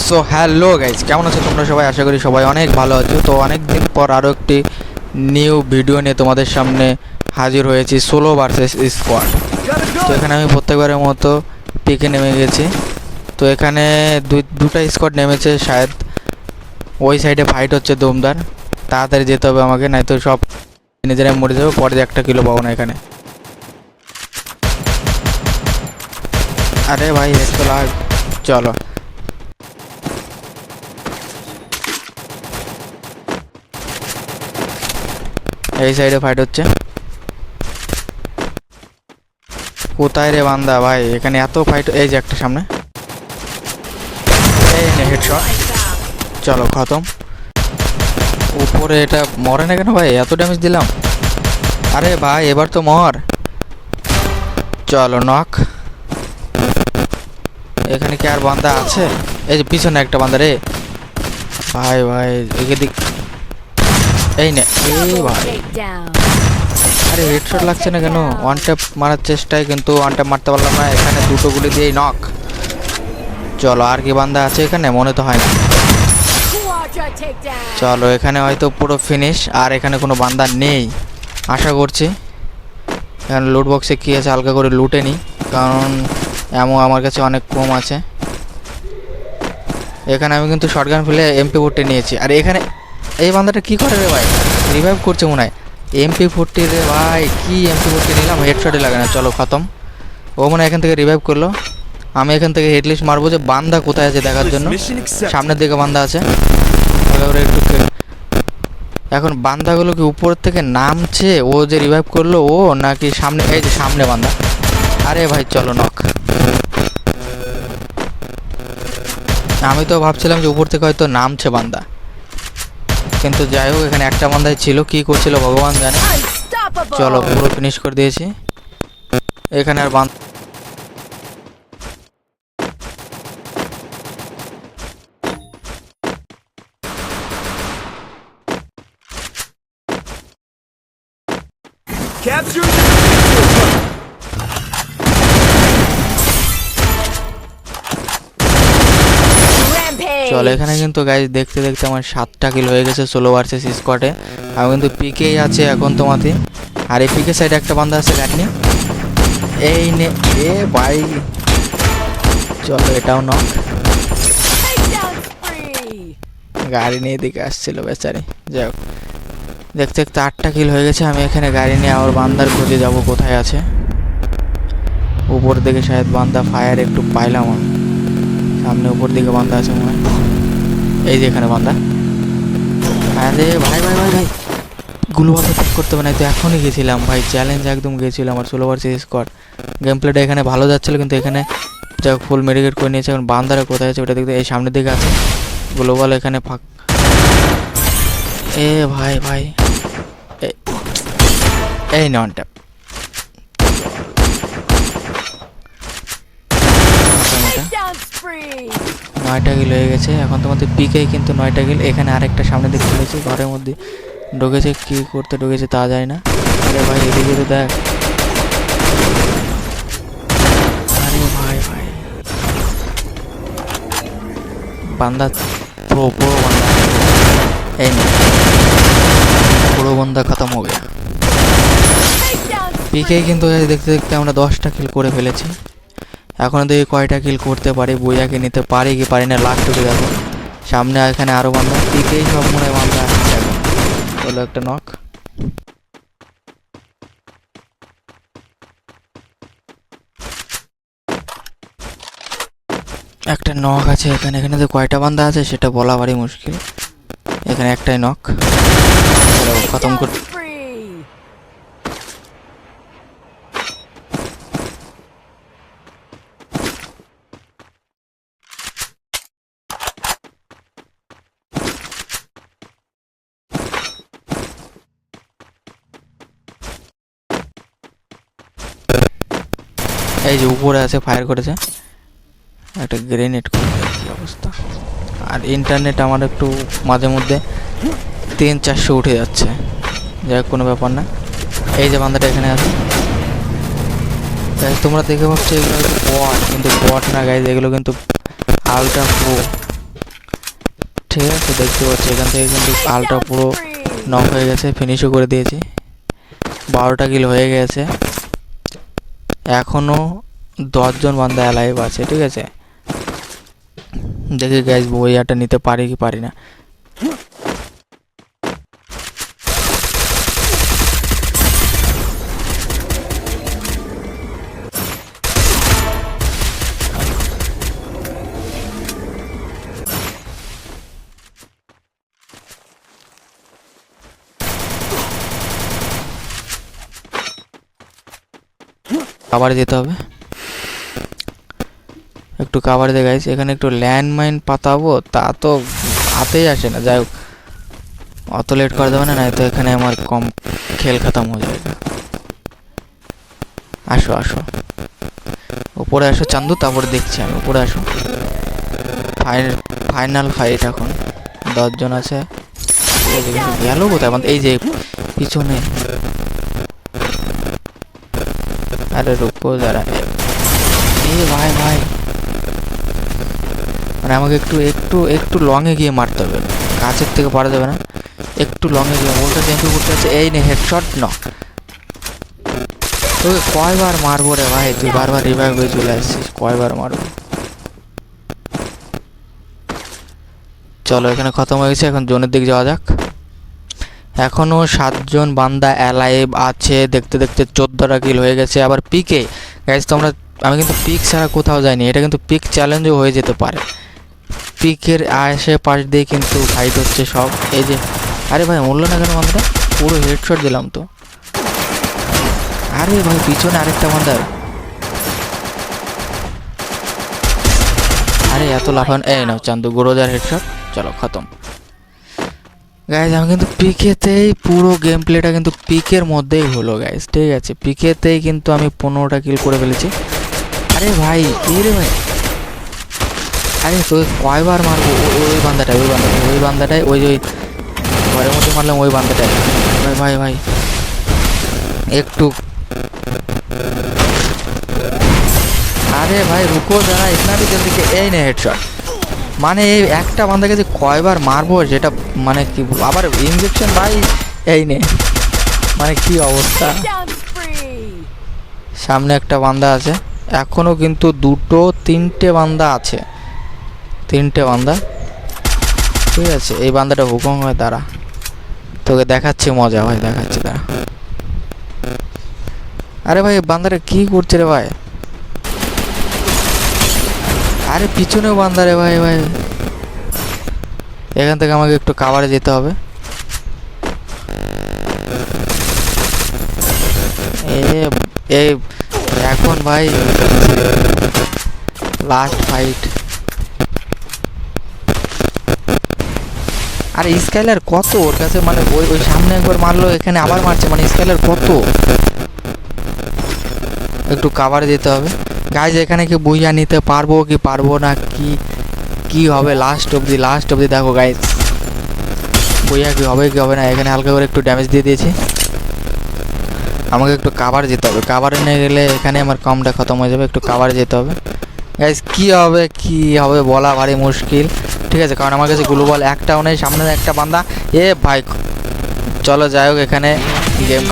So hello guys, কেমন আছো তোমরা সবাই? আশা করি সবাই অনেক ভালো আছো। তো অনেক দিন পর আরও একটি নিউ ভিডিও নিয়ে তোমাদের সামনে হাজির হয়েছি, সোলো ভার্সেস স্কোয়াড। তো এখানে আমি প্রত্যেকবারের মতো পিকে নেমে গেছি। তো এখানে দুটা স্কোয়াড নেমেছে, শায়দ ওই সাইডে ফাইট হচ্ছে দমদার। তাড়াতাড়ি যেতে হবে আমাকে, নয়তো সব নিজেরাই মরে যাবে, পরে একটা কিলো পাবো না এখানে। আরে ভাই হেড তো লাগ, চলো। এই সাইডে ফাইট হচ্ছে। কোথায় রে বান্দা ভাই? এখানে এত ফাইট। এই যে একটা সামনে, এই নে হেডশট, চলো খতম। উপরে এটা মরে না কেন ভাই? এত ড্যামেজ দিলাম। আরে ভাই এবার তো মর, চলো নক। এখানে কি আর বান্দা আছে? এই যে পিছনে একটা বান্দা রে ভাই। ভাই একে দিক, এই নে। এই ভাই আরে হেডশট লাগছে না কেন? ওয়ান ট্যাপ মারার চেষ্টায় কিন্তু ওয়ান ট্যাপ মারতে পারলাম না। এখানে দুটো গুলি দিয়েই নক। চলো, আর কি বান্দা আছে এখানে? মনে তো হয় না। চলো, এখানে হয়তো পুরো ফিনিশ। আর এখানে কোনো বান্দা নেই আশা করছি। এখানে লুট বক্সে কী আছে হালকা করে লুটে নিই, কারণ এমন আমার কাছে অনেক কম আছে। এখানে আমি কিন্তু শটগান ফেলে MP40 নিয়েছি। আর এখানে এই বান্দাটা কি করে রে ভাই? রিভাইভ করছে মনে হয়। MP40 রে ভাই, কি MP40 নিলাম, হেডশটই লাগে না। চলো খতম। ও মনে হয় এখান থেকে রিভাইভ করলো। আমি এখান থেকে হেডলিস্ট মারবো যে বান্দা কোথায় আছে দেখার জন্য। সামনের দিকে বান্দা আছে। একটু এখন বান্দাগুলো কি উপর থেকে নামছে? ও যে রিভাইভ করলো ও, নাকি সামনে? এই যে সামনে বান্দা। আরে ভাই চলো নক। আমি তো ভাবছিলাম যে উপর থেকে হয়তো নামছে বান্দা, কিন্তু যাই হোক এখানে একটা বান্দাই ছিল, কি করছিল ভগবান জানে। চলো পুরো ফিনিশ করে দিয়েছি। এখানে আর বান্দা চলো। এখানে কিন্তু গাইজ দেখতে দেখতে আমার 7টা কিল হয়ে গেছে সোলো ভার্সেস স্কোয়াডে। আমি কিন্তু পিকেই আছে এখন তোমাতে। আর এই পিকে সাইডে একটা বান্দা আছে গাড়ি নিয়ে। এই নে এ ভাই, চলো এটাও নক। গাড়ি নিয়ে দিকে আসছিল বেচারি। যাই হোক, দেখতে দেখতে 8টা কিল হয়ে গেছে। আমি এখানে গাড়ি নিয়ে আবার বান্দার খুঁজে যাব কোথায় আছে। উপর দিকে শায়দ বান্দা ফায়ার একটু পাইলাম আমি। সামনে উপর দিকে বান্দা আছে মনে হয়। এই যে এখানে বান্দা। আরে ভাই ভাই ভাই ভাই, গুলোভাবে ঠিক করতে হবে না তো। এখনই গেছিলাম ভাই, চ্যালেঞ্জ একদম গেছিলাম। আর সোলো ভার্সেস স্কোয়াড গেম প্লেটা এখানে ভালো যাচ্ছিলো, কিন্তু এখানে যা ফুল মেডিকেট করে নিয়েছে। এখন বান্দারা কোথায় আছে ওটা দেখতে। এই সামনের দিকে আছে গ্লোবাল, এখানে ফাঁক। এ ভাই ভাই, এই নন ট্যাপ। 9টা কিল হয়ে গেছে এখন তোমাদের পিকেই, কিন্তু 9টা কিল। এখানে আরেকটা সামনে দিকে চলেছে, ঘরের মধ্যে ঢুকেছে। কি করতে ঢুকেছে তা যায় না। আরে ভাই এদিকে তো দেখ। আরে ভাই ভাই, বান্দা পুরো পুরো বান্দা। এই না, পুরো বান্দা খতম হয়ে গেল। পিকে কিন্তু দেখতে দেখতে আমরা 10টা কিল করে ফেলেছি। এখন দেখি কয়টা কিল করতে পারি, বইয়াকে নিতে পারি কি পারি না। লাস্টটুকু দেখো সামনে, এখানে আরো বান্দা। পিকেই সব মনে হয় বান্দা আসছে এখন। চলো একটা নক। একটা নক আছে এখানে। এখানে তো কয়টা বান্দা আছে সেটা বলা ভারী মুশকিল। এখানে একটাই নক, খতম কর। এই যে উপরে আছে, ফায়ার করেছে একটা গ্রেনেড করে। কি অবস্থা! আর ইন্টারনেট আমার একটু মাঝে মধ্যে 300-400 উঠে যাচ্ছে। যাই হোক, কোনো ব্যাপার না। এই যে বান্দাটা এখানে আছে, তোমরা দেখে ভাবছো এগুলো হয়তো বট, কিন্তু বট না গাইজ, এগুলো কিন্তু আলট্রা প্রো। ঠিক আছে, দেখতে পাচ্ছি এখান থেকে কিন্তু আলটা পুরো নক হয়ে গেছে, ফিনিশও করে দিয়েছি। 12টা কিল হয়ে গেছে, এখনো 10 জন বান্দা অ্যালাইভ আছে। ঠিক আছে, দেখি গাইস বইয়াটা নিতে পারি কি পারি না। কাভারে যেতে হবে, একটু কাভারে দে গাইস। এখানে একটু ল্যান্ডমাইন পাতাবো, তা তো হাতেই আসে না। যাই হোক, অত লেট করে দেবে না, নাই তো এখানে আমার কম খেল খতম হয়ে যাবে। আসো আসো, উপরে আসো চান্দু, তারপরে দেখছি আমি। উপরে আসো, ফাইনাল ফাইট এখন। 10 জন আছে। গেল কোথায়? এই যে পিছনে। আরে রুকো যারা, ভাই ভাই, মানে আমাকে একটু একটু একটু লংয়ে গিয়ে মারতে হবে, কাছের থেকে পারা যাবে না। একটু লংয়ে গিয়ে বলটা চেঞ্জ করতে হচ্ছে। এই নে হেডশট নক। তোকে কয়বার মারবো রে ভাই? তুই বারবার রিভাইভ হয়ে চলে আসছিস, কয়বার মারবো? চলো, এখানে খতম হয়ে গেছে, এখন জোনের দিক যাওয়া যাক। এখনো 7 জন বান্দা অ্যালাইভ আছে। দেখতে দেখতে 14টা কিল হয়ে গেছে। আবার পিকে গাইস, তোমরা, আমি কিন্তু পিক ছাড়া কোথাও যাইনি। এটা কিন্তু পিক চ্যালেঞ্জও হয়ে যেতে পারে। পিকের আশেপাশ দিয়ে কিন্তু ফাইট হচ্ছে সব। এই যে, আরে ভাই মরলো না কেন বান্দাটা? পুরো হেডশট দিলাম তো। আরে ভাই পিছনে আরেকটা বান্দা। আরে এত লাফান! এই নাও চান্দু, গোরোজার হেডশট। চলো খতম গাইজ। আমি কিন্তু পিকেতেই পুরো গেম প্লেটা কিন্তু পিকের মধ্যেই হলো গাইজ। ঠিক আছে, পিকেতেই কিন্তু আমি 15টা কিল করে ফেলেছি। আরে ভাই কে রে ভাই? আরে তোকে কয়বার মারবো? ওই বান্দাটাই, ওই যে ঘরের মধ্যে মারলাম, ওই বান্দাটাই। ভাই ভাই ভাই একটু, আরে ভাই রুকো যারা, ইতনা भी जल्दी के। এই নে হেডশট। মানে এই একটা বান্দাকে যে কয়বার মারবো সেটা মানে কি, আবার ইনজেকশন ভাই। এই নে, মানে কি অবস্থা। সামনে একটা বান্দা আছে, এখনো কিন্তু 3টে বান্দা আছে, 3টে বান্দা। ঠিক আছে, এই বান্দাটা হুকম হয়। দাঁড়া, তোকে দেখাচ্ছি মজা ভাই, দেখাচ্ছি দাঁড়া। আরে ভাই বান্দাটা কি করছে রে ভাই? আরে পিছনেও বান্দা রে ভাই ভাই। এখান থেকে আমাকে একটু কাভারে যেতে হবে। এই এখন ভাই লাস্ট ফাইট। আরে স্কাইলার কত ওর কাছে? মানে ওই সামনে একবার মারলো, এখানে আবার মারছে, মানে স্কাইলার কত? একটু কাভারে যেতে হবে গাইজ। এখানে কি বুঝিয়ে নিতে পারবো কি পারবো না, কি হবে লাস্ট অবধি দেখো গাইজ, বুঝিয়া কি হবে কি হবে না। এখানে হালকা করে একটু ড্যামেজ দিয়ে দিয়েছি। আমাকে একটু কাভারে যেতে হবে, কাভারে নিয়ে গেলে এখানে আমার কমটা খতম হয়ে যাবে। একটু কাভারে যেতে হবে গাইজ। কি হবে বলা ভারী মুশকিল। ঠিক আছে, কারণ আমার কাছে গ্লোবাল একটাও নেই। সামনে একটা বান্দা। এ ভাই চলো যাই হোক, এখানে গেম